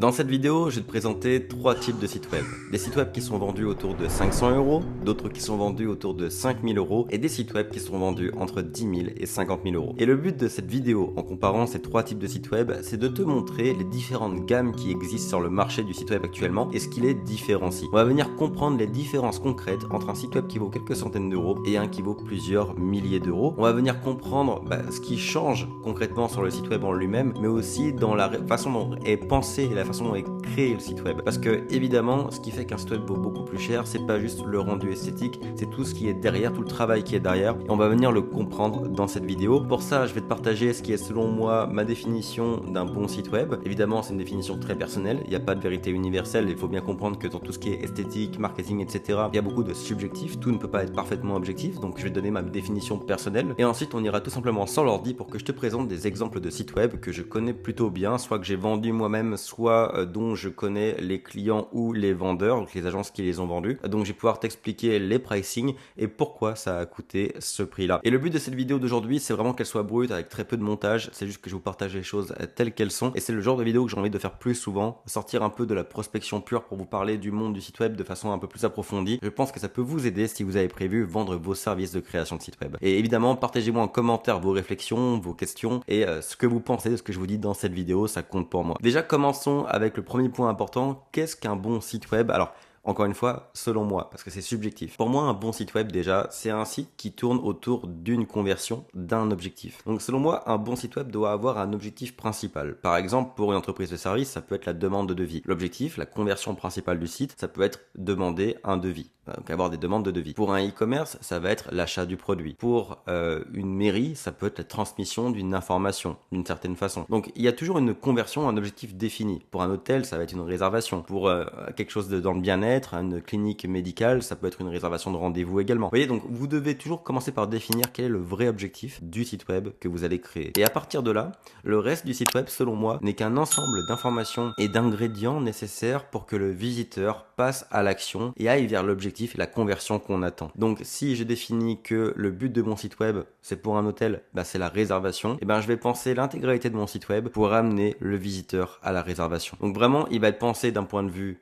Dans cette vidéo, je vais te présenter trois types de sites web. Des sites web qui sont vendus autour de 500 €, d'autres qui sont vendus autour de 5000 € et des sites web qui sont vendus entre 10 000 et 50 000 €. Et le but de cette vidéo, en comparant ces trois types de sites web, c'est de te montrer les différentes gammes qui existent sur le marché du site web actuellement et ce qui les différencie. On va venir comprendre les différences concrètes entre un site web qui vaut quelques centaines d'euros et un qui vaut plusieurs milliers d'euros. On va venir comprendre ce qui change concrètement sur le site web en lui-même, mais aussi dans la façon dont est pensé et la façon dont est créé le site web. Parce que évidemment, ce qui fait qu'un site web vaut beaucoup plus cher, c'est pas juste le rendu esthétique, c'est tout ce qui est derrière, tout le travail qui est derrière, et on va venir le comprendre dans cette vidéo. Pour ça, je vais te partager ce qui est selon moi ma définition d'un bon site web. Évidemment, c'est une définition très personnelle, il n'y a pas de vérité universelle, il faut bien comprendre que dans tout ce qui est esthétique, marketing, etc., il y a beaucoup de subjectif, tout ne peut pas être parfaitement objectif, donc je vais te donner ma définition personnelle, et ensuite on ira tout simplement sans l'ordi pour que je te présente des exemples de sites web que je connais plutôt bien, soit que j'ai vendu moi-même, soit dont je connais les clients ou les vendeurs, donc les agences qui les ont vendus. Donc je vais pouvoir t'expliquer les pricing et pourquoi ça a coûté ce prix-là. Et le but de cette vidéo d'aujourd'hui, c'est vraiment qu'elle soit brute avec très peu de montage, c'est juste que je vous partage les choses telles qu'elles sont, et c'est le genre de vidéo que j'ai envie de faire plus souvent, sortir un peu de la prospection pure pour vous parler du monde du site web de façon un peu plus approfondie. Je pense que ça peut vous aider si vous avez prévu vendre vos services de création de site web. Et évidemment, partagez-moi en commentaire vos réflexions, vos questions et ce que vous pensez de ce que je vous dis dans cette vidéo, ça compte pour moi. Déjà, commençons avec le premier point important, qu'est-ce qu'un bon site web? Alors, encore une fois, selon moi, parce que c'est subjectif. Pour moi, un bon site web, déjà, c'est un site qui tourne autour d'une conversion, d'un objectif. Donc, selon moi, un bon site web doit avoir un objectif principal. Par exemple, pour une entreprise de service, ça peut être la demande de devis. L'objectif, la conversion principale du site, ça peut être demander un devis. Donc, avoir des demandes de devis. Pour un e-commerce, ça va être l'achat du produit. Pour une mairie, ça peut être la transmission d'une information, d'une certaine façon. Donc, il y a toujours une conversion, un objectif défini. Pour un hôtel, ça va être une réservation. Pour quelque chose dans le bien-être, une clinique médicale, ça peut être une réservation de rendez-vous également. Vous voyez, donc vous devez toujours commencer par définir quel est le vrai objectif du site web que vous allez créer. Et à partir de là, le reste du site web, selon moi, n'est qu'un ensemble d'informations et d'ingrédients nécessaires pour que le visiteur passe à l'action et aille vers l'objectif et la conversion qu'on attend. Donc si je définis que le but de mon site web, c'est pour un hôtel, c'est la réservation, et je vais penser l'intégralité de mon site web pour amener le visiteur à la réservation. Donc vraiment, il va être pensé d'un point de vue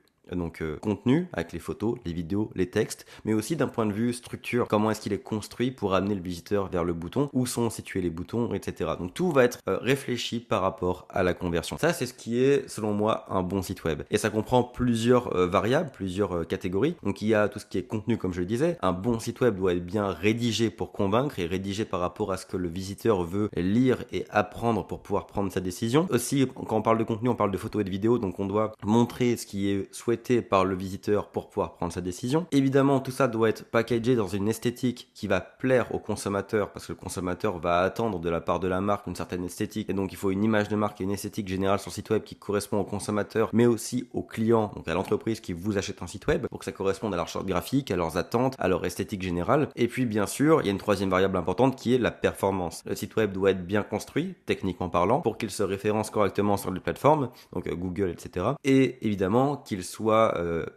contenu avec les photos, les vidéos, les textes, mais aussi d'un point de vue structure, comment est-ce qu'il est construit pour amener le visiteur vers le bouton, où sont situés les boutons, etc. Donc tout va être réfléchi par rapport à la conversion. Ça, c'est ce qui est, selon moi, un bon site web. Et ça comprend plusieurs variables, plusieurs catégories. Donc il y a tout ce qui est contenu, comme je le disais. Un bon site web doit être bien rédigé pour convaincre et rédigé par rapport à ce que le visiteur veut lire et apprendre pour pouvoir prendre sa décision. Aussi, quand on parle de contenu, on parle de photos et de vidéos, donc on doit montrer ce qui est souhaité par le visiteur pour pouvoir prendre sa décision. Évidemment, tout ça doit être packagé dans une esthétique qui va plaire au consommateur parce que le consommateur va attendre de la part de la marque une certaine esthétique et donc il faut une image de marque et une esthétique générale sur le site web qui correspond au consommateur mais aussi aux clients, donc à l'entreprise qui vous achète un site web pour que ça corresponde à leur charte graphique, à leurs attentes, à leur esthétique générale. Et puis bien sûr, il y a une troisième variable importante qui est la performance. Le site web doit être bien construit, techniquement parlant, pour qu'il se référence correctement sur les plateformes, donc Google, etc. Et évidemment qu'il soit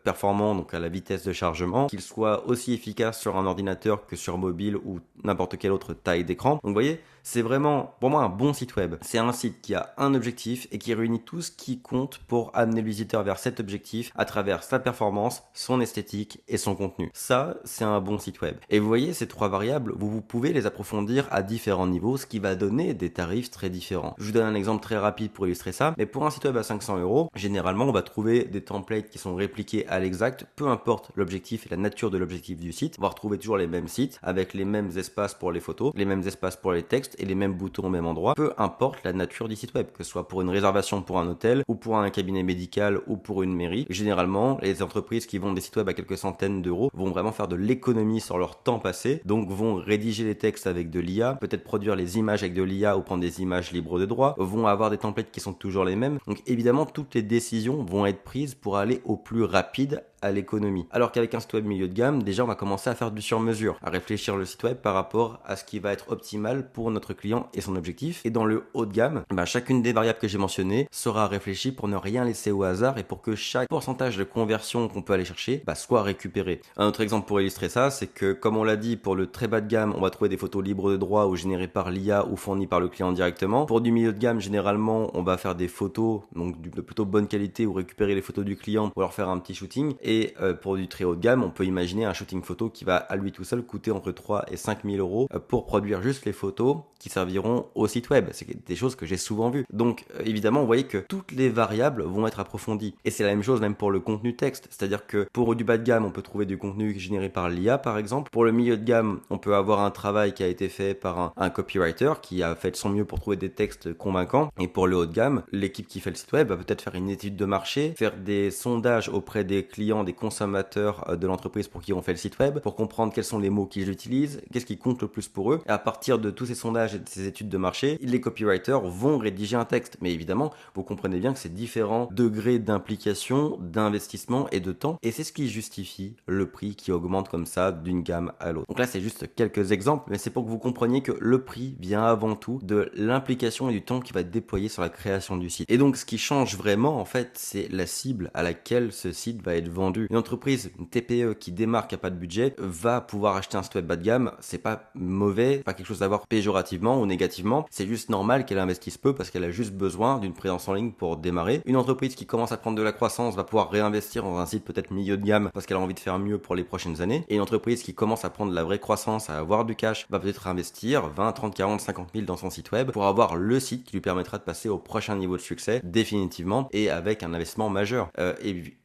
performant donc à la vitesse de chargement, qu'il soit aussi efficace sur un ordinateur que sur mobile ou n'importe quelle autre taille d'écran. Donc vous voyez, c'est vraiment pour moi un bon site web. C'est un site qui a un objectif et qui réunit tout ce qui compte pour amener le visiteur vers cet objectif à travers sa performance, son esthétique et son contenu. Ça, c'est un bon site web. Et vous voyez, ces trois variables, vous pouvez les approfondir à différents niveaux, ce qui va donner des tarifs très différents. Je vous donne un exemple très rapide pour illustrer ça, mais pour un site web à 500 €, généralement, on va trouver des templates qui sont répliqués à l'exact, peu importe l'objectif et la nature de l'objectif du site. On va retrouver toujours les mêmes sites, avec les mêmes espaces pour les photos, les mêmes espaces pour les textes, et les mêmes boutons au même endroit, peu importe la nature du site web, que ce soit pour une réservation pour un hôtel, ou pour un cabinet médical, ou pour une mairie. Généralement, les entreprises qui vendent des sites web à quelques centaines d'euros vont vraiment faire de l'économie sur leur temps passé, donc vont rédiger les textes avec de l'IA, peut-être produire les images avec de l'IA ou prendre des images libres de droit, vont avoir des templates qui sont toujours les mêmes. Donc évidemment, toutes les décisions vont être prises pour aller au plus rapide à l'économie. Alors qu'avec un site web milieu de gamme, déjà on va commencer à faire du sur-mesure, à réfléchir le site web par rapport à ce qui va être optimal pour notre client et son objectif. Et dans le haut de gamme, chacune des variables que j'ai mentionnées sera réfléchie pour ne rien laisser au hasard et pour que chaque pourcentage de conversion qu'on peut aller chercher soit récupéré. Un autre exemple pour illustrer ça, c'est que comme on l'a dit, pour le très bas de gamme, on va trouver des photos libres de droit ou générées par l'IA ou fournies par le client directement. Pour du milieu de gamme, généralement, on va faire des photos donc de plutôt bonne qualité ou récupérer les photos du client pour leur faire un petit shooting. Et pour du très haut de gamme, on peut imaginer un shooting photo qui va à lui tout seul coûter entre 3 et 5 000 euros pour produire juste les photos qui serviront au site web. C'est des choses que j'ai souvent vues. Donc évidemment, vous voyez que toutes les variables vont être approfondies. Et c'est la même chose même pour le contenu texte. C'est-à-dire que pour du bas de gamme, on peut trouver du contenu généré par l'IA par exemple. Pour le milieu de gamme, on peut avoir un travail qui a été fait par un copywriter qui a fait de son mieux pour trouver des textes convaincants. Et pour le haut de gamme, l'équipe qui fait le site web va peut-être faire une étude de marché, faire des sondages auprès des clients, des consommateurs de l'entreprise pour qui on fait le site web, pour comprendre quels sont les mots qu'ils utilisent, qu'est-ce qui compte le plus pour eux. Et à partir de tous ces sondages et de ces études de marché, les copywriters vont rédiger un texte. Mais évidemment, vous comprenez bien que c'est différents degrés d'implication, d'investissement et de temps. Et c'est ce qui justifie le prix qui augmente comme ça d'une gamme à l'autre. Donc là, c'est juste quelques exemples, mais c'est pour que vous compreniez que le prix vient avant tout de l'implication et du temps qui va être déployé sur la création du site. Et donc, ce qui change vraiment, en fait, c'est la cible à laquelle ce site va être vendu. Une entreprise, une TPE qui démarre, qui n'a pas de budget, va pouvoir acheter un site web bas de gamme. C'est pas mauvais, pas quelque chose à voir péjorativement ou négativement. C'est juste normal qu'elle investisse peu parce qu'elle a juste besoin d'une présence en ligne pour démarrer. Une entreprise qui commence à prendre de la croissance va pouvoir réinvestir dans un site peut-être milieu de gamme parce qu'elle a envie de faire mieux pour les prochaines années. Et une entreprise qui commence à prendre de la vraie croissance, à avoir du cash, va peut-être investir 20, 30, 40, 50 000 dans son site web pour avoir le site qui lui permettra de passer au prochain niveau de succès définitivement et avec un investissement majeur.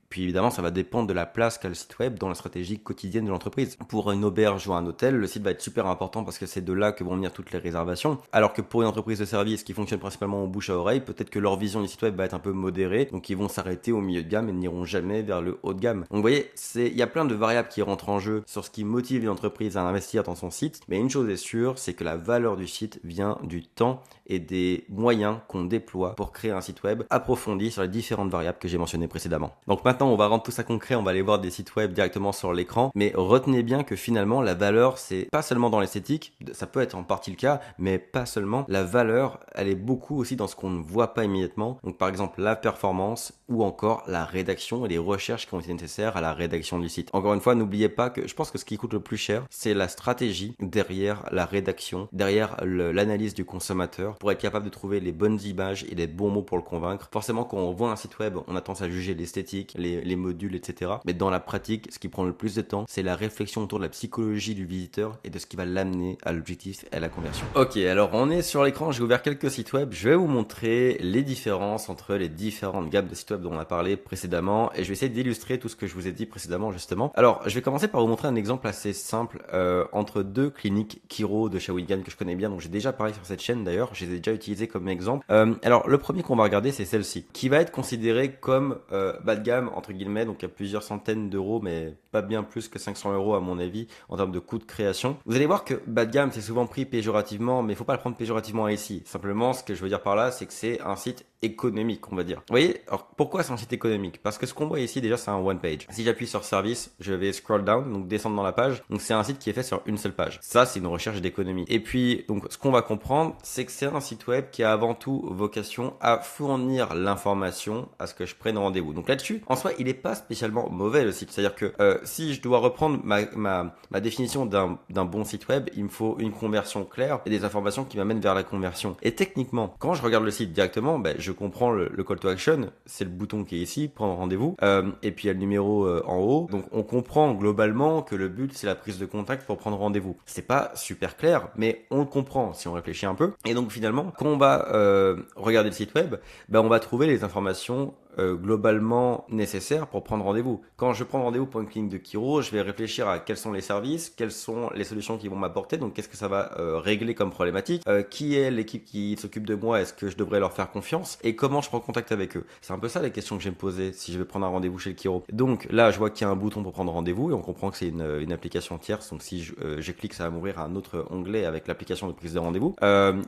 Puis évidemment, ça va dépendre de la place qu'a le site web dans la stratégie quotidienne de l'entreprise. Pour une auberge ou un hôtel, le site va être super important parce que c'est de là que vont venir toutes les réservations. Alors que pour une entreprise de service qui fonctionne principalement au bouche à oreille, peut-être que leur vision du site web va être un peu modérée, donc ils vont s'arrêter au milieu de gamme et n'iront jamais vers le haut de gamme. Donc vous voyez, il y a plein de variables qui rentrent en jeu sur ce qui motive une entreprise à investir dans son site, mais une chose est sûre, c'est que la valeur du site vient du temps et des moyens qu'on déploie pour créer un site web approfondi sur les différentes variables que j'ai mentionnées précédemment. Donc maintenant, on va rendre tout ça concret, on va aller voir des sites web directement sur l'écran, mais retenez bien que finalement, la valeur, c'est pas seulement dans l'esthétique, ça peut être en partie le cas, mais pas seulement. La valeur, elle est beaucoup aussi dans ce qu'on ne voit pas immédiatement. Donc par exemple, la performance ou encore la rédaction et les recherches qui ont été nécessaires à la rédaction du site. Encore une fois, n'oubliez pas que je pense que ce qui coûte le plus cher, c'est la stratégie derrière la rédaction, derrière l'analyse du consommateur, pour être capable de trouver les bonnes images et les bons mots pour le convaincre. Forcément, quand on voit un site web, on a tendance à juger l'esthétique, les modules, etc. Mais dans la pratique, ce qui prend le plus de temps, c'est la réflexion autour de la psychologie du visiteur et de ce qui va l'amener à l'objectif et à la conversion. Ok, alors on est sur l'écran, j'ai ouvert quelques sites web. Je vais vous montrer les différences entre les différentes gammes de sites web dont on a parlé précédemment et je vais essayer d'illustrer tout ce que je vous ai dit précédemment justement. Alors, je vais commencer par vous montrer un exemple assez simple entre deux cliniques Chiro de Shawinigan que je connais bien, donc j'ai déjà parlé sur cette chaîne d'ailleurs, je les ai déjà utilisés comme exemple. Alors, le premier qu'on va regarder, c'est celle-ci, qui va être considérée comme bas de gamme, entre guillemets, donc il y a plusieurs centaines d'euros, mais pas bien plus que 500 euros à mon avis, en termes de coût de création. Vous allez voir que bas de gamme, c'est souvent pris péjorativement, mais il faut pas le prendre péjorativement ici. Simplement, ce que je veux dire par là, c'est que c'est un site économique, on va dire. Vous voyez, alors pourquoi c'est un site économique? Parce que ce qu'on voit ici, déjà, c'est un one page. Si j'appuie sur service, je vais scroll down, donc descendre dans la page. Donc c'est un site qui est fait sur une seule page. Ça, c'est une recherche d'économie. Et puis, donc, ce qu'on va comprendre, c'est que c'est un site web qui a avant tout vocation à fournir l'information à ce que je prenne rendez-vous. Donc là-dessus, en soi, il est pas spécialement mauvais le site. C'est-à-dire que si je dois reprendre ma définition d'un bon site web, il me faut une conversion claire et des informations qui m'amènent vers la conversion. Et techniquement, quand je regarde le site directement, je comprends le call to action, c'est le bouton qui est ici, prendre rendez-vous, et puis il y a le numéro en haut. Donc on comprend globalement que le but c'est la prise de contact pour prendre rendez-vous. C'est pas super clair, mais on le comprend si on réfléchit un peu. Et donc finalement, quand on va regarder le site web, on va trouver les informations globalement nécessaires pour prendre rendez-vous. Quand je prends rendez-vous pour une clinique de chiro, je vais réfléchir à quels sont les services, quelles sont les solutions qui vont m'apporter, donc qu'est-ce que ça va régler comme problématique, qui est l'équipe qui s'occupe de moi, est-ce que je devrais leur faire confiance, et comment je prends contact avec eux. C'est un peu ça les questions que je vais me poser si je vais prendre un rendez-vous chez le chiro. Donc là, je vois qu'il y a un bouton pour prendre rendez-vous et on comprend que c'est une application tierce, donc si je clique, ça va m'ouvrir un autre onglet avec l'application de prise de rendez-vous.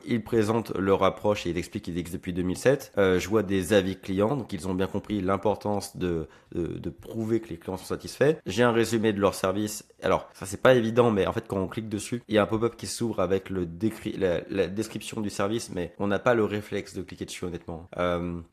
Ils présentent leur approche et ils expliquent qu'ils existent depuis 2007. Je vois des avis clients, donc ils ont bien bien compris l'importance de prouver que les clients sont satisfaits. J'ai un résumé de leur service. Alors, ça c'est pas évident, mais en fait quand on clique dessus, il y a un pop-up qui s'ouvre avec la description du service, mais on n'a pas le réflexe de cliquer dessus honnêtement.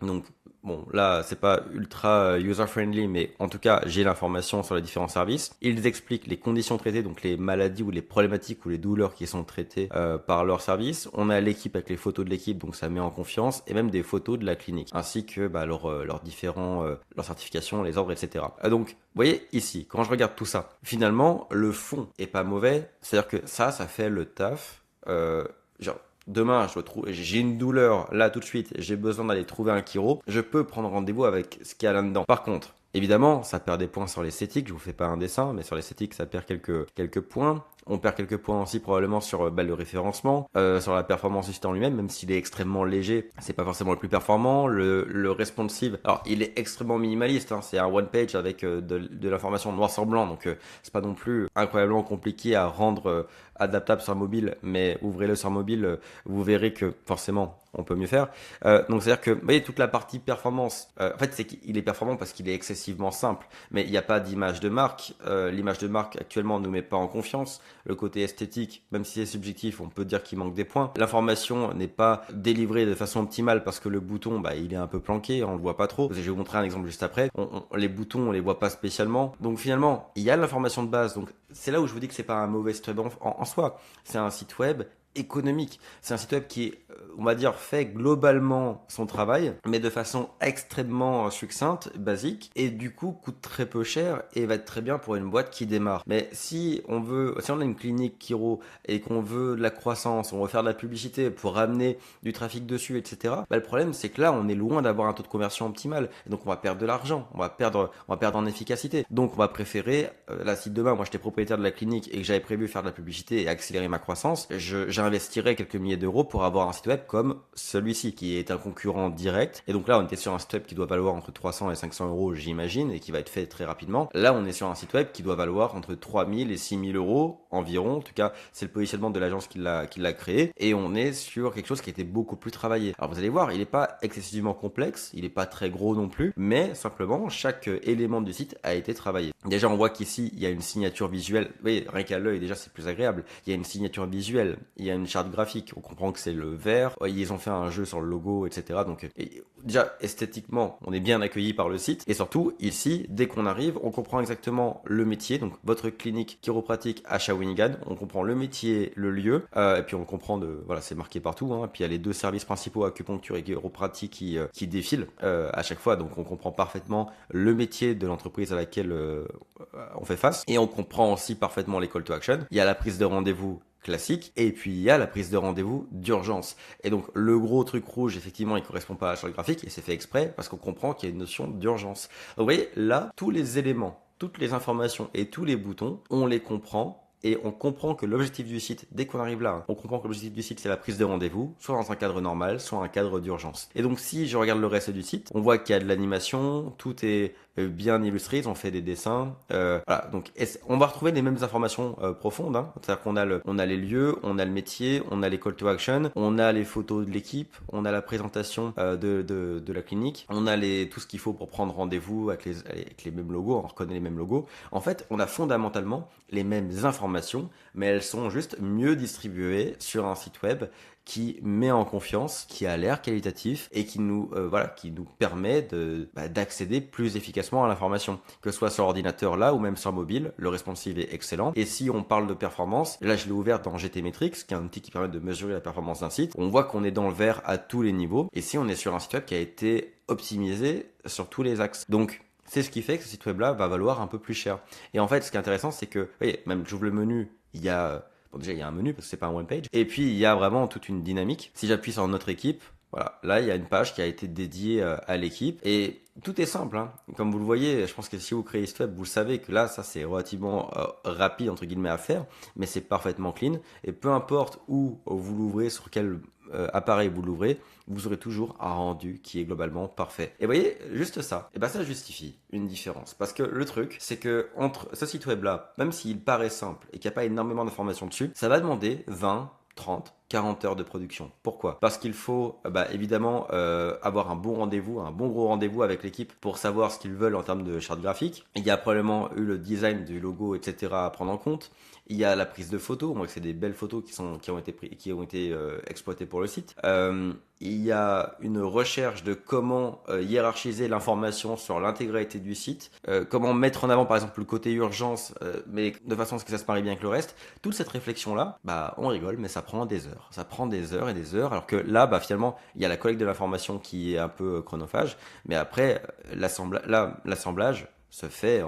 Donc bon, là c'est pas ultra user-friendly, mais en tout cas j'ai l'information sur les différents services. Ils expliquent les conditions traitées, donc les maladies ou les problématiques ou les douleurs qui sont traitées par leur service. On a l'équipe avec les photos de l'équipe, donc ça met en confiance, et même des photos de la clinique, ainsi que leurs différents leurs certifications, les ordres, etc. Donc vous voyez ici, quand je regarde tout ça, finalement le fond est pas mauvais, c'est-à-dire que ça fait le taf. Genre demain, j'ai une douleur là tout de suite, j'ai besoin d'aller trouver un chiro, je peux prendre rendez-vous avec ce qu'il y a là-dedans. Par contre, évidemment, ça perd des points sur l'esthétique, je vous fais pas un dessin, mais sur l'esthétique, ça perd quelques points. On perd quelques points aussi probablement sur le référencement, sur la performance du site en lui-même, même s'il est extrêmement léger, c'est pas forcément le plus performant. Le responsive, alors il est extrêmement minimaliste, hein, c'est un one page avec de l'information noir sur blanc, donc c'est pas non plus incroyablement compliqué à rendre adaptable sur mobile, mais ouvrez-le sur mobile, vous verrez que forcément on peut mieux faire. Donc c'est-à-dire que, vous voyez, toute la partie performance, en fait c'est qu'il est performant parce qu'il est excessivement simple, mais il n'y a pas d'image de marque. L'image de marque actuellement ne nous met pas en confiance. Le côté esthétique, même si c'est subjectif, on peut dire qu'il manque des points. L'information n'est pas délivrée de façon optimale parce que le bouton, il est un peu planqué, on le voit pas trop. Je vais vous montrer un exemple juste après. Les boutons, on les voit pas spécialement. Donc finalement, il y a l'information de base. Donc c'est là où je vous dis que c'est pas un mauvais site web en soi. C'est un site web économique. C'est un site web qui est, on va dire, fait globalement son travail, mais de façon extrêmement succincte, basique, et du coup coûte très peu cher et va être très bien pour une boîte qui démarre. Mais si on a une clinique chiro et qu'on veut de la croissance, on veut faire de la publicité pour ramener du trafic dessus, etc. Le problème c'est que là on est loin d'avoir un taux de conversion optimal, et donc on va perdre de l'argent, on va perdre en efficacité. Donc on va préférer, là si demain moi j'étais propriétaire de la clinique et que j'avais prévu faire de la publicité et accélérer ma croissance, j'investirais quelques milliers d'euros pour avoir un site web comme celui-ci, qui est un concurrent direct. Et donc là, on était sur un site web qui doit valoir entre 300 et 500 euros, j'imagine, et qui va être fait très rapidement. Là, on est sur un site web qui doit valoir entre 3000 et 6000 euros environ. En tout cas, c'est le positionnement de l'agence qui l'a créé. Et on est sur quelque chose qui était beaucoup plus travaillé. Alors vous allez voir, il n'est pas excessivement complexe, il n'est pas très gros non plus, mais simplement, chaque élément du site a été travaillé. Déjà, on voit qu'ici, il y a une signature visuelle. Oui, rien qu'à l'œil, déjà, c'est plus agréable. Il y a une signature visuelle, il y a une charte graphique, on comprend que c'est le vert, ils ont fait un jeu sur le logo, etc. Donc déjà esthétiquement, on est bien accueilli par le site, et surtout ici, dès qu'on arrive, on comprend exactement le métier, donc votre clinique chiropratique à Shawinigan, on comprend le métier, le lieu, et puis on comprend voilà, c'est marqué partout, hein, et puis il y a les deux services principaux, acupuncture et chiropratique, qui défilent à chaque fois, donc on comprend parfaitement le métier de l'entreprise à laquelle on fait face, et on comprend aussi parfaitement les call to action. Il y a la prise de rendez-vous classique, et puis il y a la prise de rendez-vous d'urgence. Et donc le gros truc rouge, effectivement, il correspond pas à la charte graphique, et c'est fait exprès parce qu'on comprend qu'il y a une notion d'urgence. Donc vous voyez, là, tous les éléments, toutes les informations et tous les boutons, on les comprend. Et on comprend que l'objectif du site, dès qu'on arrive là, on comprend que l'objectif du site c'est la prise de rendez-vous, soit dans un cadre normal, soit un cadre d'urgence. Et donc si je regarde le reste du site, on voit qu'il y a de l'animation, tout est bien illustré, ils ont fait des dessins. Voilà, donc on va retrouver les mêmes informations profondes, hein. C'est-à-dire qu'on a les lieux, on a le métier, on a les call to action, on a les photos de l'équipe, on a la présentation de la clinique, on a tout ce qu'il faut pour prendre rendez-vous avec les mêmes logos, on reconnaît les mêmes logos. En fait, on a fondamentalement les mêmes informations, mais elles sont juste mieux distribuées sur un site web qui met en confiance, qui a l'air qualitatif et qui nous permet d'accéder plus efficacement à l'information, que ce soit sur ordinateur là ou même sur mobile. Le responsive est excellent. Et si on parle de performance, là je l'ai ouvert dans GTmetrix, qui est un outil qui permet de mesurer la performance d'un site. On voit qu'on est dans le vert à tous les niveaux. Et si on est sur un site web qui a été optimisé sur tous les axes. Donc c'est ce qui fait que ce site web là va valoir un peu plus cher. Et en fait, ce qui est intéressant, c'est que, vous voyez, même j'ouvre le menu, il y a déjà il y a un menu parce que c'est pas un one page, et puis il y a vraiment toute une dynamique. Si j'appuie sur notre équipe, voilà, là il y a une page qui a été dédiée à l'équipe, et tout est simple, hein. Comme vous le voyez, je pense que si vous créez site web, vous le savez que là ça c'est relativement rapide entre guillemets à faire, mais c'est parfaitement clean, et peu importe où vous l'ouvrez, sur quel appareil vous l'ouvrez, vous aurez toujours un rendu qui est globalement parfait. Et vous voyez, juste ça, et ça justifie une différence. Parce que le truc, c'est que entre ce site web là, même s'il paraît simple et qu'il n'y a pas énormément d'informations dessus, ça va demander 20, 30, 40 heures de production. Pourquoi? Parce qu'il faut évidemment avoir un bon rendez-vous, un bon gros rendez-vous avec l'équipe pour savoir ce qu'ils veulent en termes de charte graphique. Il y a probablement eu le design du logo, etc. à prendre en compte. Il y a la prise de photos, moi c'est des belles photos qui ont été exploitées pour le site. Il y a une recherche de comment hiérarchiser l'information sur l'intégralité du site, comment mettre en avant par exemple le côté urgence, mais de façon à ce que ça se marie bien avec le reste. Toute cette réflexion-là, on rigole, mais ça prend des heures. Ça prend des heures et des heures, alors que là, finalement, il y a la collecte de l'information qui est un peu chronophage, mais après, l'assemblage se fait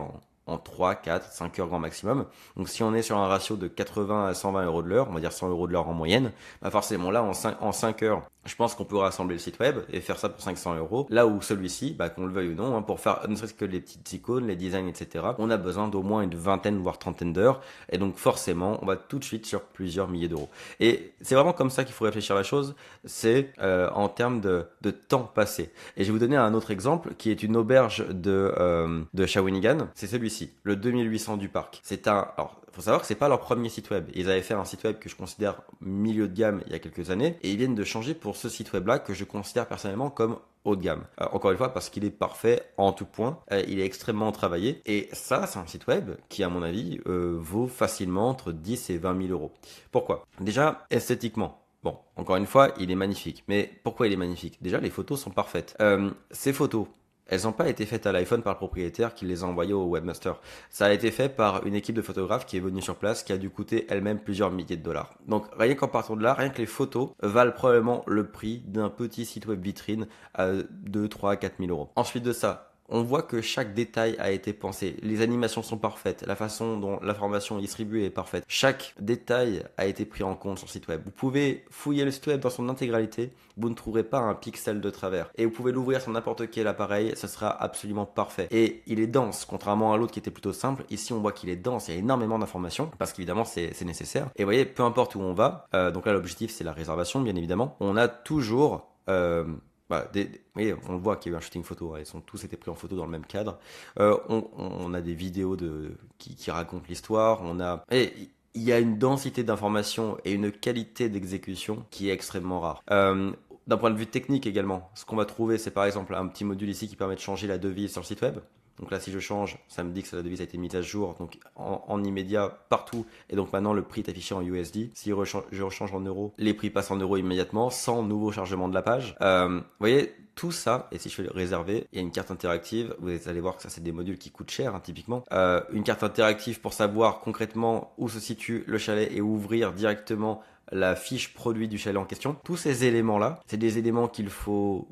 en 3, 4, 5 heures grand maximum. Donc si on est sur un ratio de 80 à 120 euros de l'heure, on va dire 100 euros de l'heure en moyenne, forcément là, en 5 heures, je pense qu'on peut rassembler le site web et faire ça pour 500 euros. Là où celui-ci, qu'on le veuille ou non, pour faire ne serait-ce que les petites icônes, les designs, etc., on a besoin d'au moins une vingtaine, voire trentaine d'heures. Et donc forcément, on va tout de suite sur plusieurs milliers d'euros. Et c'est vraiment comme ça qu'il faut réfléchir à la chose, c'est en termes de temps passé. Et je vais vous donner un autre exemple qui est une auberge de Shawinigan. C'est celui-ci, le 2800 du parc. Alors, faut savoir que c'est pas leur premier site web. Ils avaient fait un site web que je considère milieu de gamme il y a quelques années, et ils viennent de changer pour ce site web là que je considère personnellement comme haut de gamme. Encore une fois, parce qu'il est parfait en tout point, il est extrêmement travaillé, et ça, c'est un site web qui, à mon avis, vaut facilement entre 10 et 20 000 euros. Pourquoi? Déjà, esthétiquement. Bon, encore une fois, il est magnifique. Mais pourquoi il est magnifique? Déjà, les photos sont parfaites. Ces photos, elles n'ont pas été faites à l'iPhone par le propriétaire qui les a envoyées au webmaster. Ça a été fait par une équipe de photographes qui est venue sur place, qui a dû coûter elle-même plusieurs milliers de dollars. Donc rien qu'en partant de là, rien que les photos valent probablement le prix d'un petit site web vitrine à 2, 3, 4 000 euros. Ensuite de ça, on voit que chaque détail a été pensé. Les animations sont parfaites. La façon dont l'information est distribuée est parfaite. Chaque détail a été pris en compte sur le site web. Vous pouvez fouiller le site web dans son intégralité. Vous ne trouverez pas un pixel de travers. Et vous pouvez l'ouvrir sur n'importe quel appareil. Ce sera absolument parfait. Et il est dense. Contrairement à l'autre qui était plutôt simple. Ici, on voit qu'il est dense. Il y a énormément d'informations. Parce qu'évidemment, c'est nécessaire. Et vous voyez, peu importe où on va. Donc là, l'objectif, c'est la réservation, bien évidemment. On a toujours... oui, on le voit qu'il y a eu un shooting photo, ils ont tous été pris en photo dans le même cadre. On a des vidéos qui racontent l'histoire. Il y a une densité d'informations et une qualité d'exécution qui est extrêmement rare. D'un point de vue technique également, ce qu'on va trouver, c'est par exemple un petit module ici qui permet de changer la devise sur le site web. Donc là, si je change, ça me dit que la devise a été mise à jour, donc en immédiat partout. Et donc maintenant, le prix est affiché en USD. Si je rechange en euros, les prix passent en euros immédiatement, sans nouveau chargement de la page. Vous voyez, tout ça, et si je fais le réserver, il y a une carte interactive. Vous allez voir que ça, c'est des modules qui coûtent cher, typiquement. Une carte interactive pour savoir concrètement où se situe le chalet et ouvrir directement la fiche produit du chalet en question. Tous ces éléments-là, c'est des éléments qu'il faut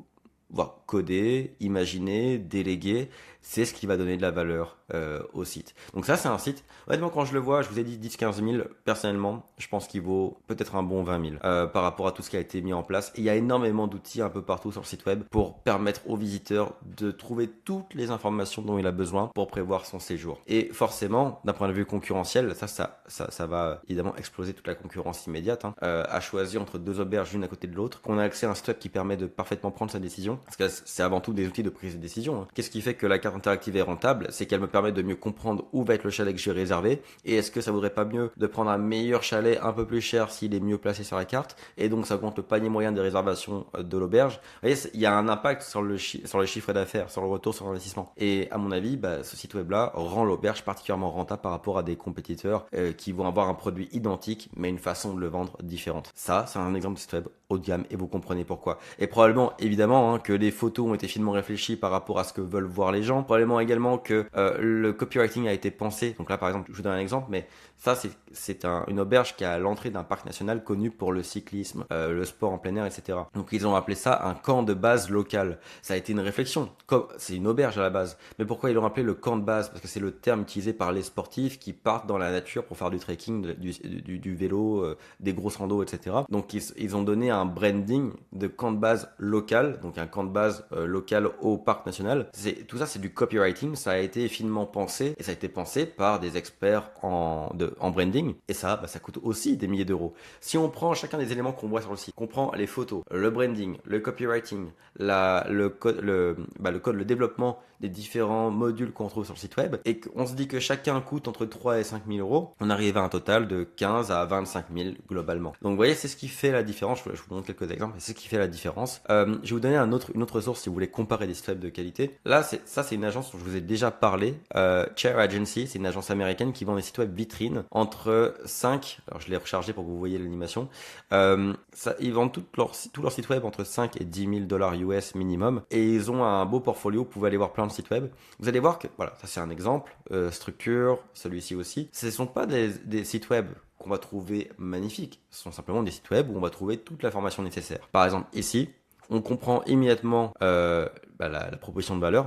coder, imaginer, déléguer, c'est ce qui va donner de la valeur au site. Donc ça, c'est un site, honnêtement, quand je le vois, je vous ai dit 10-15 000, personnellement, je pense qu'il vaut peut-être un bon 20 000 par rapport à tout ce qui a été mis en place. Et il y a énormément d'outils un peu partout sur le site web pour permettre aux visiteurs de trouver toutes les informations dont il a besoin pour prévoir son séjour. Et forcément, d'un point de vue concurrentiel, ça va évidemment exploser toute la concurrence immédiate, à choisir entre deux auberges l'une à côté de l'autre, qu'on a accès à un site web qui permet de parfaitement prendre sa décision, parce que c'est avant tout des outils de prise de décision. Qu'est-ce qui fait que la carte interactive est rentable? C'est qu'elle me permet de mieux comprendre où va être le chalet que je vais réserver, et est-ce que ça vaudrait pas mieux de prendre un meilleur chalet un peu plus cher s'il est mieux placé sur la carte, et donc ça augmente le panier moyen des réservations de l'auberge. Vous voyez, il y a un impact sur le chiffre d'affaires, sur le retour sur l'investissement. Et à mon avis, ce site web là rend l'auberge particulièrement rentable par rapport à des compétiteurs qui vont avoir un produit identique mais une façon de le vendre différente. Ça, c'est un exemple de site web haut de gamme, et vous comprenez pourquoi. Et probablement, évidemment, que les photos ont été finement réfléchies par rapport à ce que veulent voir les gens. Probablement également que le copywriting a été pensé. Donc là, par exemple, je vous donne un exemple, mais ça, c'est une auberge qui est à l'entrée d'un parc national connu pour le cyclisme, le sport en plein air, etc. Donc ils ont appelé ça un camp de base local. Ça a été une réflexion. C'est une auberge à la base. Mais pourquoi ils l'ont appelé le camp de base? Parce que c'est le terme utilisé par les sportifs qui partent dans la nature pour faire du trekking, du vélo, des grosses randos, etc. Donc ils ont donné un branding de camp de base local, donc un camp de base local au parc national. Tout ça, c'est du copywriting. Ça a été finement pensé et ça a été pensé par des experts en branding. Et ça, ça coûte aussi des milliers d'euros. Si on prend chacun des éléments qu'on voit sur le site, qu'on prend les photos, le branding, le copywriting, le développement des différents modules qu'on trouve sur le site web, et qu'on se dit que chacun coûte entre 3 et 5 000 euros, on arrive à un total de 15 à 25 000 globalement. Donc vous voyez, c'est ce qui fait la différence. Je vous montre quelques exemples, et c'est ce qui fait la différence. Je vais vous donner une autre source si vous voulez comparer des sites web de qualité. Là, c'est une agence dont je vous ai déjà parlé, Chair Agency, c'est une agence américaine qui vend des sites web vitrines entre 5, alors je l'ai rechargé pour que vous voyez l'animation, ils vendent tous leurs sites web entre 5 et 10 000 dollars US minimum, et ils ont un beau portfolio. Vous pouvez aller voir plein de sites web. Vous allez voir que, voilà, ça c'est un exemple, structure, celui-ci aussi. Ce ne sont pas des sites web qu'on va trouver magnifiques. Ce sont simplement des sites web où on va trouver toute l'information nécessaire. Par exemple, ici, on comprend immédiatement la proposition de valeur.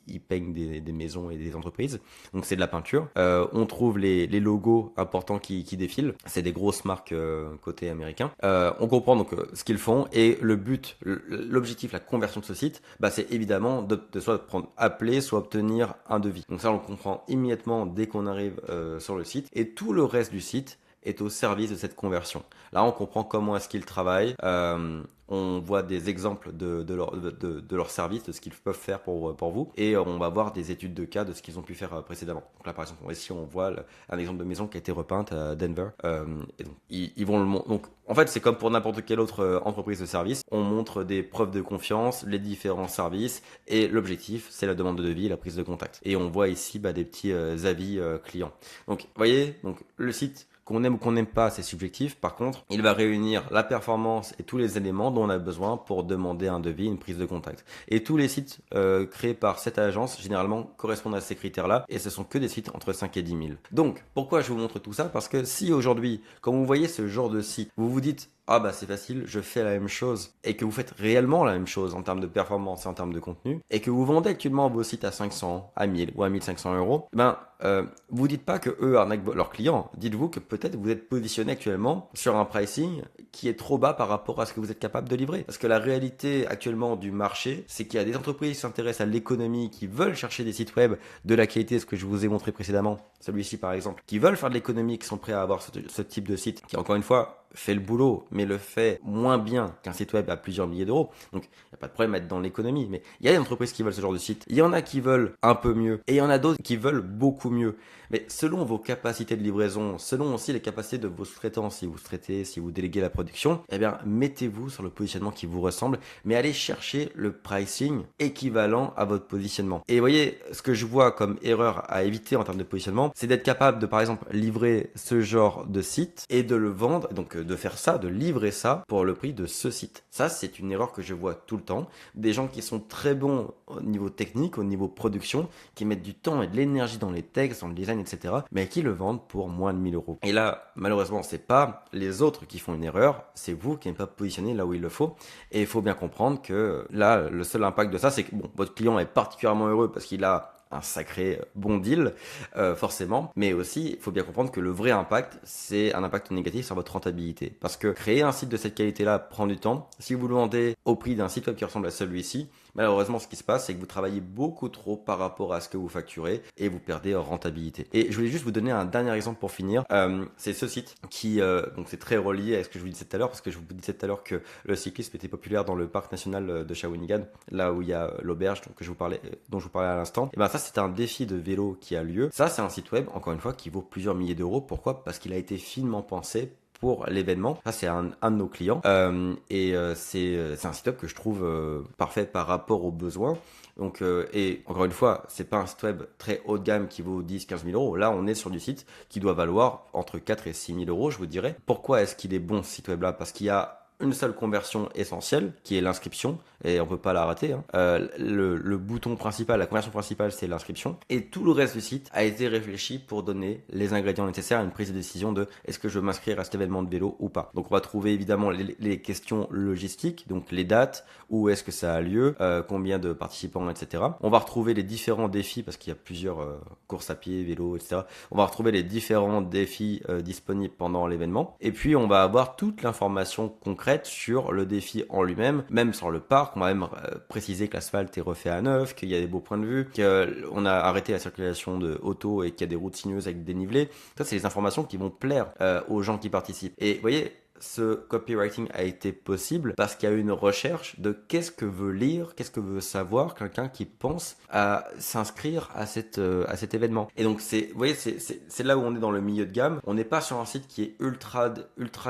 Ils peignent des maisons et des entreprises. Donc c'est de la peinture. On trouve les logos importants qui défilent. C'est des grosses marques côté américain. On comprend donc ce qu'ils font, et le but, l'objectif, la conversion de ce site, c'est évidemment de soit appeler, soit obtenir un devis. Donc ça, on le comprend immédiatement dès qu'on arrive sur le site, et tout le reste du site est au service de cette conversion. Là, on comprend comment est-ce qu'ils travaillent. On voit des exemples de leur service, de ce qu'ils peuvent faire pour vous, et on va voir des études de cas de ce qu'ils ont pu faire précédemment. Donc là, par exemple, ici, on voit un exemple de maison qui a été repeinte à Denver. Et donc, ils vont le montrer. Donc, en fait, c'est comme pour n'importe quelle autre entreprise de service. On montre des preuves de confiance, les différents services, et l'objectif, c'est la demande de devis et la prise de contact. Et on voit ici des petits avis clients. Donc, vous voyez, donc le site, qu'on aime ou qu'on n'aime pas, c'est subjectif. Par contre, il va réunir la performance et tous les éléments dont on a besoin pour demander un devis, une prise de contact. Et tous les sites créés par cette agence, généralement, correspondent à ces critères-là, et ce sont que des sites entre 5 et 10 000. Donc, pourquoi je vous montre tout ça? Parce que si aujourd'hui, quand vous voyez ce genre de site, vous vous dites « Ah c'est facile, je fais la même chose », et que vous faites réellement la même chose en termes de performance et en termes de contenu, et que vous vendez actuellement vos sites à 500, à 1000 ou à 1500 euros, vous dites pas que eux arnaquent leurs clients. Dites-vous que peut-être vous êtes positionné actuellement sur un pricing qui est trop bas par rapport à ce que vous êtes capable de livrer. Parce que la réalité actuellement du marché, c'est qu'il y a des entreprises qui s'intéressent à l'économie, qui veulent chercher des sites web de la qualité, ce que je vous ai montré précédemment, celui-ci par exemple, qui veulent faire de l'économie, qui sont prêts à avoir ce type de site, qui encore une fois fait le boulot, mais le fait moins bien qu'un site web à plusieurs milliers d'euros. Donc, il n'y a pas de problème à être dans l'économie, mais il y a des entreprises qui veulent ce genre de site. Il y en a qui veulent un peu mieux, et il y en a d'autres qui veulent beaucoup mieux. Mais selon vos capacités de livraison, selon aussi les capacités de vos sous-traitants, si vous sous-traitez, si vous déléguez la production, mettez-vous sur le positionnement qui vous ressemble, mais allez chercher le pricing équivalent à votre positionnement. Et vous voyez, ce que je vois comme erreur à éviter en termes de positionnement, c'est d'être capable de, par exemple, livrer ce genre de site et de le vendre, donc de faire ça, de livrer ça pour le prix de ce site. Ça, c'est une erreur que je vois tout le temps. Des gens qui sont très bons au niveau technique, au niveau production, qui mettent du temps et de l'énergie dans les textes, dans le design, etc., mais qui le vendent pour moins de 1000 euros. Et là, malheureusement, c'est pas les autres qui font une erreur, c'est vous qui n'êtes pas positionné là où il le faut. Et il faut bien comprendre que là, le seul impact de ça, c'est que votre client est particulièrement heureux parce qu'il a un sacré bon deal, forcément, mais aussi il faut bien comprendre que le vrai impact, c'est un impact négatif sur votre rentabilité, parce que créer un site de cette qualité-là prend du temps. Si vous le vendez au prix d'un site web qui ressemble à celui-ci, malheureusement, ce qui se passe, c'est que vous travaillez beaucoup trop par rapport à ce que vous facturez et vous perdez en rentabilité. Et je voulais juste vous donner un dernier exemple pour finir. C'est ce site qui, donc c'est très relié à ce que je vous disais tout à l'heure, parce que je vous disais tout à l'heure que le cyclisme était populaire dans le parc national de Shawinigan, là où il y a l'auberge dont je vous parlais à l'instant. Et ça, c'est un défi de vélo qui a lieu. Ça, c'est un site web, encore une fois, qui vaut plusieurs milliers d'euros. Pourquoi? Parce qu'il a été finement pensé pour l'événement. Ça, c'est un de nos clients. C'est un site web que je trouve parfait par rapport aux besoins. Donc, et encore une fois, c'est pas un site web très haut de gamme qui vaut 10-15 000 euros. Là, on est sur du site qui doit valoir entre 4 et 6 000 euros, je vous dirais. Pourquoi est-ce qu'il est bon, ce site web-là? Parce qu'il y a une seule conversion essentielle, qui est l'inscription, et on peut pas la rater. Le bouton principal, la conversion principale, c'est l'inscription, et tout le reste du site a été réfléchi pour donner les ingrédients nécessaires à une prise de décision de est-ce que je veux m'inscrire à cet événement de vélo ou pas. Donc on va trouver évidemment les questions logistiques, donc les dates, où est-ce que ça a lieu, combien de participants, etc. On va retrouver les différents défis, parce qu'il y a plusieurs courses à pied, vélo, etc. On va retrouver les différents défis disponibles pendant l'événement, et puis on va avoir toute l'information concrète concrète sur le défi en lui-même, même sur le parc. On va même préciser que l'asphalte est refait à neuf, qu'il y a des beaux points de vue, qu'on a arrêté la circulation de auto et qu'il y a des routes sinueuses avec des dénivelés. Ça, c'est les informations qui vont plaire aux gens qui participent. Et vous voyez, ce copywriting a été possible parce qu'il y a eu une recherche de qu'est-ce que veut lire, qu'est-ce que veut savoir quelqu'un qui pense à s'inscrire à cet événement. Et donc, vous voyez, c'est là où on est dans le milieu de gamme. On n'est pas sur un site qui est ultra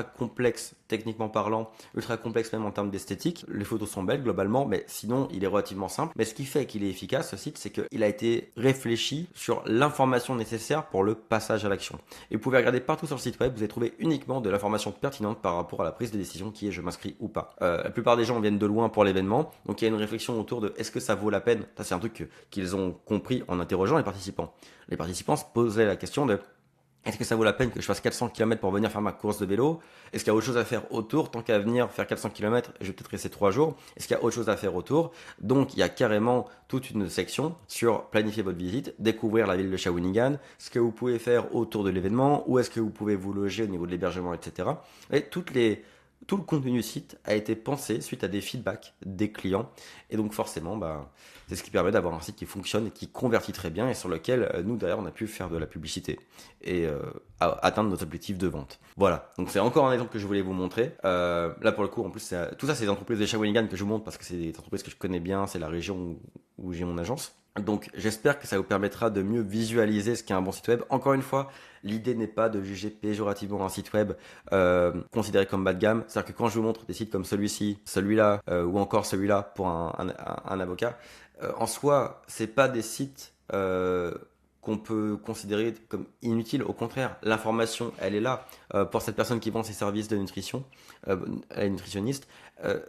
complexe, techniquement parlant, ultra complexe même en termes d'esthétique. Les photos sont belles globalement, mais sinon, il est relativement simple. Mais ce qui fait qu'il est efficace, ce site, c'est qu'il a été réfléchi sur l'information nécessaire pour le passage à l'action. Et vous pouvez regarder partout sur le site web, vous allez trouver uniquement de l'information pertinente par rapport à la prise de décision qui est je m'inscris ou pas. La plupart des gens viennent de loin pour l'événement, donc il y a une réflexion autour de est-ce que ça vaut la peine. Ça, c'est un truc qu'ils ont compris en interrogeant les participants. Les participants se posaient la question de est-ce que ça vaut la peine que je fasse 400 km pour venir faire ma course de vélo? Est-ce qu'il y a autre chose à faire autour? Tant qu'à venir faire 400 km, je vais peut-être rester 3 jours. Est-ce qu'il y a autre chose à faire autour? Donc, il y a carrément toute une section sur planifier votre visite, découvrir la ville de Shawinigan, ce que vous pouvez faire autour de l'événement, où est-ce que vous pouvez vous loger au niveau de l'hébergement, etc. Et tout le contenu du site a été pensé suite à des feedbacks des clients. Et donc forcément, c'est ce qui permet d'avoir un site qui fonctionne et qui convertit très bien et sur lequel nous, derrière, on a pu faire de la publicité et atteindre nos objectifs de vente. Voilà, donc c'est encore un exemple que je voulais vous montrer. Là, pour le coup, en plus, tout ça, c'est des entreprises de Shawinigan que je vous montre parce que c'est des entreprises que je connais bien, c'est la région où j'ai mon agence. Donc j'espère que ça vous permettra de mieux visualiser ce qu'est un bon site web. Encore une fois, l'idée n'est pas de juger péjorativement un site web considéré comme bas de gamme. C'est-à-dire que quand je vous montre des sites comme celui-ci, celui-là ou encore celui-là pour un avocat, en soi, c'est pas des sites qu'on peut considérer comme inutiles. Au contraire, l'information, elle est là. Pour cette personne qui vend ses services de nutrition, elle est nutritionniste,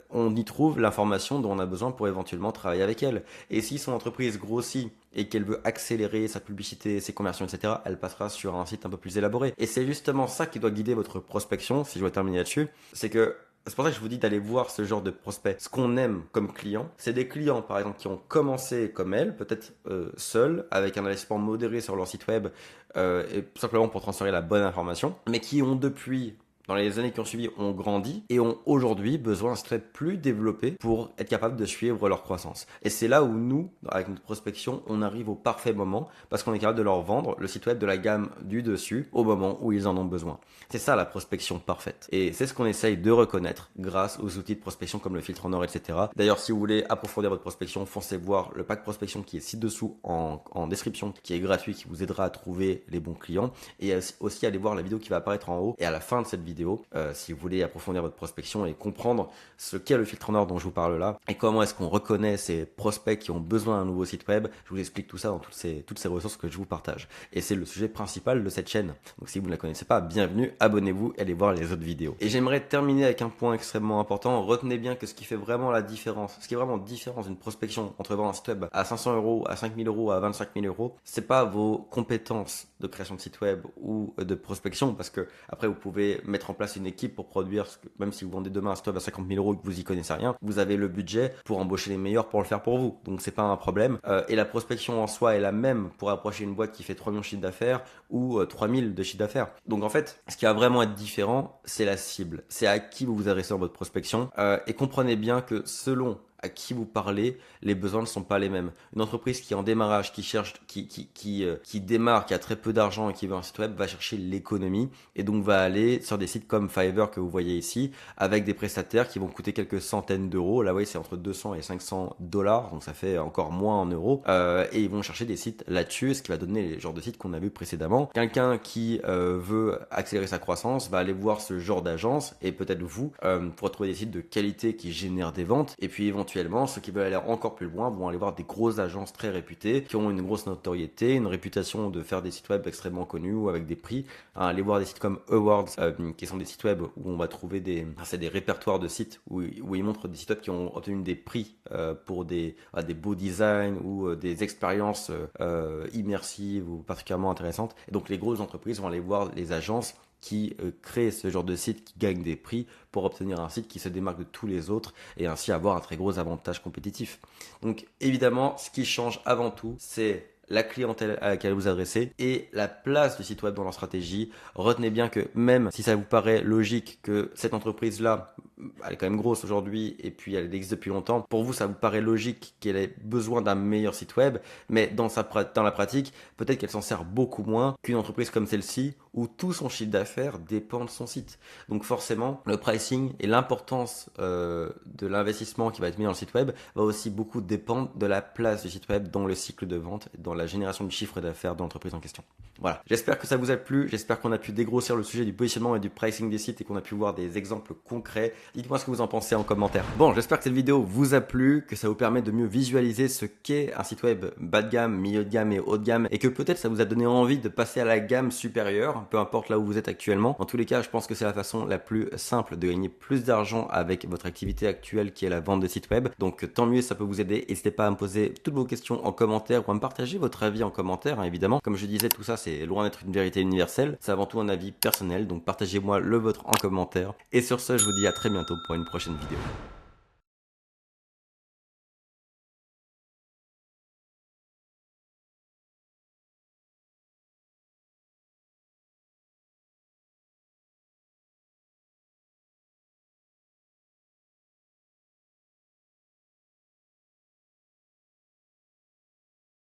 on y trouve l'information dont on a besoin pour éventuellement travailler avec elle. Et si son entreprise grossit et qu'elle veut accélérer sa publicité, ses conversions, etc., elle passera sur un site un peu plus élaboré. Et c'est justement ça qui doit guider votre prospection, si je dois terminer là-dessus, c'est pour ça que je vous dis d'aller voir ce genre de prospects. Ce qu'on aime comme client, c'est des clients, par exemple, qui ont commencé comme elle, peut-être seuls, avec un investissement modéré sur leur site web, et simplement pour transférer la bonne information, mais qui ont depuis dans les années qui ont suivi, ont grandi et ont aujourd'hui besoin d'un site web plus développé pour être capable de suivre leur croissance. Et c'est là où nous, avec notre prospection, on arrive au parfait moment parce qu'on est capable de leur vendre le site web de la gamme du dessus au moment où ils en ont besoin. C'est ça la prospection parfaite. Et c'est ce qu'on essaye de reconnaître grâce aux outils de prospection comme le filtre en or, etc. D'ailleurs, si vous voulez approfondir votre prospection, foncez voir le pack prospection qui est ci-dessous en description, qui est gratuit, qui vous aidera à trouver les bons clients. Et aussi aller voir la vidéo qui va apparaître en haut et à la fin de cette vidéo, si vous voulez approfondir votre prospection et comprendre ce qu'est le filtre en or dont je vous parle là et comment est-ce qu'on reconnaît ces prospects qui ont besoin d'un nouveau site web. Je vous explique tout ça dans toutes ces ressources que je vous partage. Et c'est le sujet principal de cette chaîne. Donc si vous ne la connaissez pas, bienvenue, abonnez-vous et allez voir les autres vidéos. Et j'aimerais terminer avec un point extrêmement important. Retenez bien que ce qui fait vraiment la différence, ce qui est vraiment différence d'une prospection entre vendre un site web à 500 euros, à 5 000 euros, à 25 000 euros, c'est pas vos compétences de création de site web ou de prospection, parce que après vous pouvez mettre en place une équipe pour produire, même si vous vendez demain un site web à 50 000 euros et que vous y connaissez rien, vous avez le budget pour embaucher les meilleurs pour le faire pour vous. Donc c'est pas un problème. Et la prospection en soi est la même pour approcher une boîte qui fait 3 millions de chiffre d'affaires ou 3 000 de chiffre d'affaires. Donc en fait, ce qui va vraiment être différent, c'est la cible. C'est à qui vous vous adressez dans votre prospection. Et comprenez bien que selon à qui vous parlez, les besoins ne sont pas les mêmes. Une entreprise qui est en démarrage, qui cherche, qui démarre, qui a très peu d'argent et qui veut un site web, va chercher l'économie et donc va aller sur des sites comme Fiverr que vous voyez ici, avec des prestataires qui vont coûter quelques centaines d'euros. Là, oui, c'est entre 200 et 500 $, donc ça fait encore moins en euros. Et ils vont chercher des sites là-dessus, ce qui va donner les genres de sites qu'on a vu précédemment. Quelqu'un qui veut accélérer sa croissance va aller voir ce genre d'agence et peut-être vous pour trouver des sites de qualité qui génèrent des ventes. Et puis éventuellement, ceux qui veulent aller encore plus loin vont aller voir des grosses agences très réputées qui ont une grosse notoriété, une réputation de faire des sites web extrêmement connus ou avec des prix. Aller voir des sites comme Awards, qui sont des sites web où on va trouver des répertoires de sites où ils montrent des sites web qui ont obtenu des prix pour des beaux designs ou des expériences immersives ou particulièrement intéressantes. Et donc les grosses entreprises vont aller voir les agences qui créent ce genre de site, qui gagnent des prix pour obtenir un site qui se démarque de tous les autres et ainsi avoir un très gros avantage compétitif. Donc évidemment, ce qui change avant tout, c'est la clientèle à laquelle vous adressez et la place du site web dans leur stratégie. Retenez bien que même si ça vous paraît logique que cette entreprise-là elle est quand même grosse aujourd'hui et puis elle existe depuis longtemps. Pour vous, ça vous paraît logique qu'elle ait besoin d'un meilleur site web, mais dans la pratique, peut-être qu'elle s'en sert beaucoup moins qu'une entreprise comme celle-ci où tout son chiffre d'affaires dépend de son site. Donc forcément, le pricing et l'importance de l'investissement qui va être mis dans le site web va aussi beaucoup dépendre de la place du site web dans le cycle de vente, dans la génération du chiffre d'affaires de l'entreprise en question. Voilà, j'espère que ça vous a plu, j'espère qu'on a pu dégrossir le sujet du positionnement et du pricing des sites et qu'on a pu voir des exemples concrets. Dites-moi ce que vous en pensez en commentaire. Bon, j'espère que cette vidéo vous a plu, que ça vous permet de mieux visualiser ce qu'est un site web bas de gamme, milieu de gamme et haut de gamme et que peut-être ça vous a donné envie de passer à la gamme supérieure, peu importe là où vous êtes actuellement. En tous les cas, je pense que c'est la façon la plus simple de gagner plus d'argent avec votre activité actuelle qui est la vente de sites web. Donc tant mieux, ça peut vous aider. N'hésitez pas à me poser toutes vos questions en commentaire ou à me partager votre avis en commentaire, hein, évidemment. Comme je disais, tout ça c'est loin d'être une vérité universelle, c'est avant tout un avis personnel, donc partagez-moi le vôtre en commentaire. Et sur ce, je vous dis à très bientôt pour une prochaine vidéo.